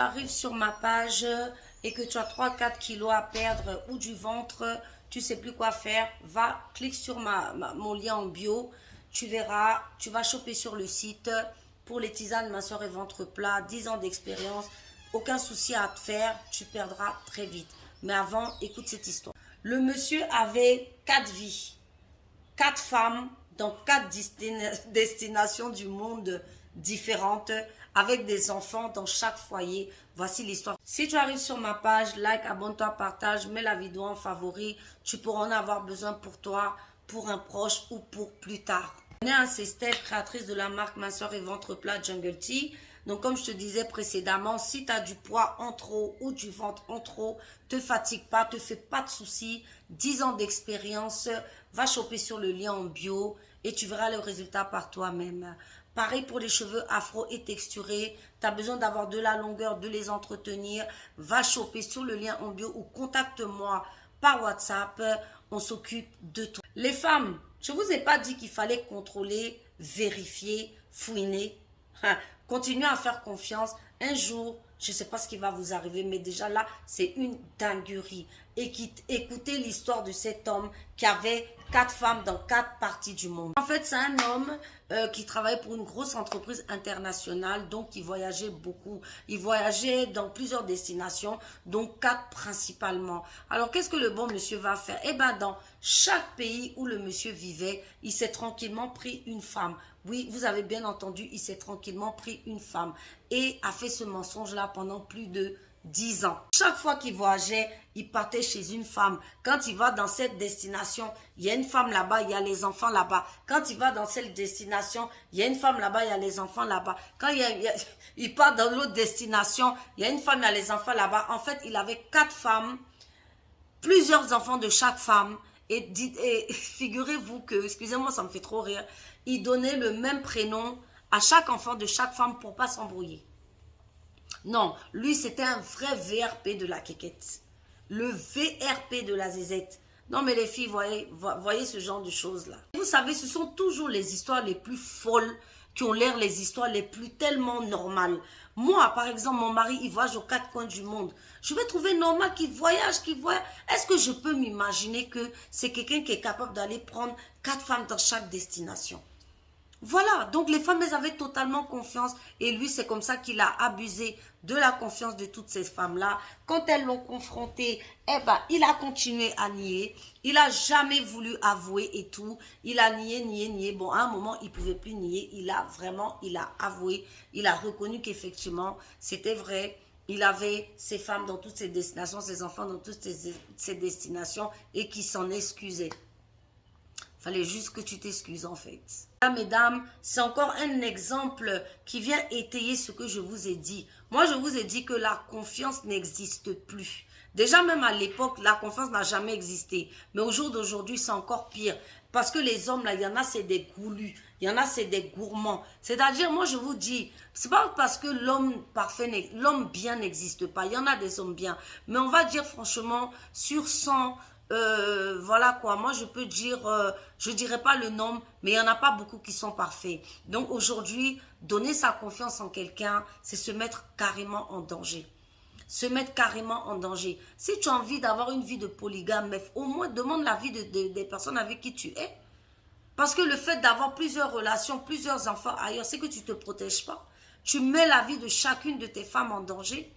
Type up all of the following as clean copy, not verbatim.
Arrives sur ma page et que tu as 3-4 kilos à perdre ou du ventre, tu sais plus quoi faire, clique sur mon lien en bio, tu verras, tu vas choper sur le site pour les tisanes ma soeur et ventre plat, 10 ans d'expérience, aucun souci à te faire, tu perdras très vite. Mais avant, écoute cette histoire. Le monsieur avait 4 vies, 4 femmes dans 4 destinations du monde différentes, avec des enfants dans chaque foyer. Voici l'histoire. Si tu arrives sur ma page, like, abonne-toi, partage, mets la vidéo en favori. Tu pourras en avoir besoin pour toi, pour un proche ou pour plus tard. C'est Steph, créatrice de la marque Ma Soeur et Ventre Plat Jungle Tea. Donc comme je te disais précédemment, si tu as du poids en trop ou du ventre en trop, te fatigue pas, te fais pas de soucis, 10 ans d'expérience, va choper sur le lien en bio et tu verras le résultat par toi-même. Pareil pour les cheveux afro et texturés, tu as besoin d'avoir de la longueur, de les entretenir, va choper sur le lien en bio ou contacte-moi par WhatsApp, on s'occupe de tout. Les femmes, je ne vous ai pas dit qu'il fallait contrôler, vérifier, fouiner. Continuez à faire confiance. Un jour, je ne sais pas ce qui va vous arriver, mais déjà là, c'est une dinguerie. Écoutez l'histoire de cet homme qui avait 4 femmes dans 4 parties du monde. En fait, c'est un homme qui travaillait pour une grosse entreprise internationale, donc il voyageait beaucoup. Il voyageait dans plusieurs destinations, donc 4 principalement. Alors, qu'est-ce que le bon monsieur va faire? Eh bien, dans chaque pays où le monsieur vivait, il s'est tranquillement pris une femme. Oui, vous avez bien entendu, il s'est tranquillement pris une femme et a fait ce mensonge-là pendant plus de 10 ans. Chaque fois qu'il voyageait, il partait chez une femme. Quand il va dans cette destination, il y a une femme là-bas, il y a les enfants là-bas. Quand il va dans cette destination, il y a une femme là-bas, il y a les enfants là-bas. Quand il part dans l'autre destination, il y a une femme, il y a les enfants là-bas. En fait, il avait 4 femmes, plusieurs enfants de chaque femme. Et figurez-vous que, excusez-moi, ça me fait trop rire, il donnait le même prénom à chaque enfant de chaque femme pour ne pas s'embrouiller. Non, lui, c'était un vrai VRP de la quéquette. Le VRP de la zézette. Non, mais les filles, voyez ce genre de choses-là. Vous savez, ce sont toujours les histoires les plus folles qui ont l'air les histoires les plus tellement normales. Moi, par exemple, mon mari, il voyage aux 4 coins du monde. Je vais trouver normal qu'il voyage, Est-ce que je peux m'imaginer que c'est quelqu'un qui est capable d'aller prendre 4 femmes dans chaque destination? Voilà, donc les femmes, elles avaient totalement confiance et lui, c'est comme ça qu'il a abusé de la confiance de toutes ces femmes-là. Quand elles l'ont confronté, eh ben, il a continué à nier. Il n'a jamais voulu avouer et tout. Il a nié. Bon, à un moment, il ne pouvait plus nier. Il a avoué. Il a reconnu qu'effectivement, c'était vrai. Il avait ses femmes dans toutes ses destinations, ses enfants dans toutes ses destinations et qui s'en excusait. Fallait juste que tu t'excuses en fait. Là, mesdames, c'est encore un exemple qui vient étayer ce que je vous ai dit. Moi, je vous ai dit que la confiance n'existe plus. Déjà, même à l'époque, la confiance n'a jamais existé. Mais au jour d'aujourd'hui, c'est encore pire. Parce que les hommes, là, il y en a, c'est des goulus. Il y en a, c'est des gourmands. C'est-à-dire, moi, je vous dis, c'est pas parce que l'homme parfait, l'homme bien n'existe pas. Il y en a des hommes bien. Mais on va dire franchement, sur 100... voilà quoi, moi je peux dire, je dirais pas le nombre, mais il n'y en a pas beaucoup qui sont parfaits. Donc aujourd'hui, donner sa confiance en quelqu'un, c'est se mettre carrément en danger. Se mettre carrément en danger. Si tu as envie d'avoir une vie de polygame, mais au moins demande l'avis des personnes avec qui tu es. Parce que le fait d'avoir plusieurs relations, plusieurs enfants ailleurs, c'est que tu ne te protèges pas. Tu mets la vie de chacune de tes femmes en danger.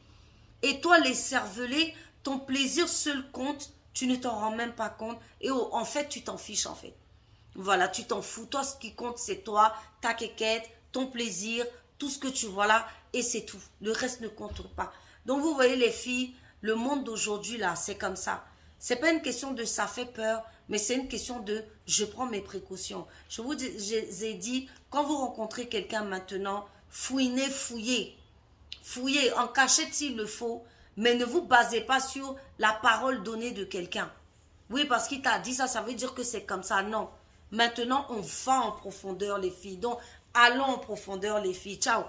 Et toi, les cervelés, ton plaisir seul compte. Tu ne t'en rends même pas compte. Et en fait, tu t'en fiches en fait. Voilà, tu t'en fous. Toi, ce qui compte, c'est toi, ta quéquette, ton plaisir, tout ce que tu vois là. Et c'est tout. Le reste ne compte pas. Donc, vous voyez les filles, le monde d'aujourd'hui là, c'est comme ça. C'est pas une question de ça fait peur, mais c'est une question de je prends mes précautions. Je vous ai dit, quand vous rencontrez quelqu'un maintenant, fouillez. Fouillez en cachette s'il le faut. Mais ne vous basez pas sur la parole donnée de quelqu'un. Oui, parce qu'il t'a dit ça, ça veut dire que c'est comme ça. Non. Maintenant, on va en profondeur, les filles. Donc, allons en profondeur, les filles. Ciao.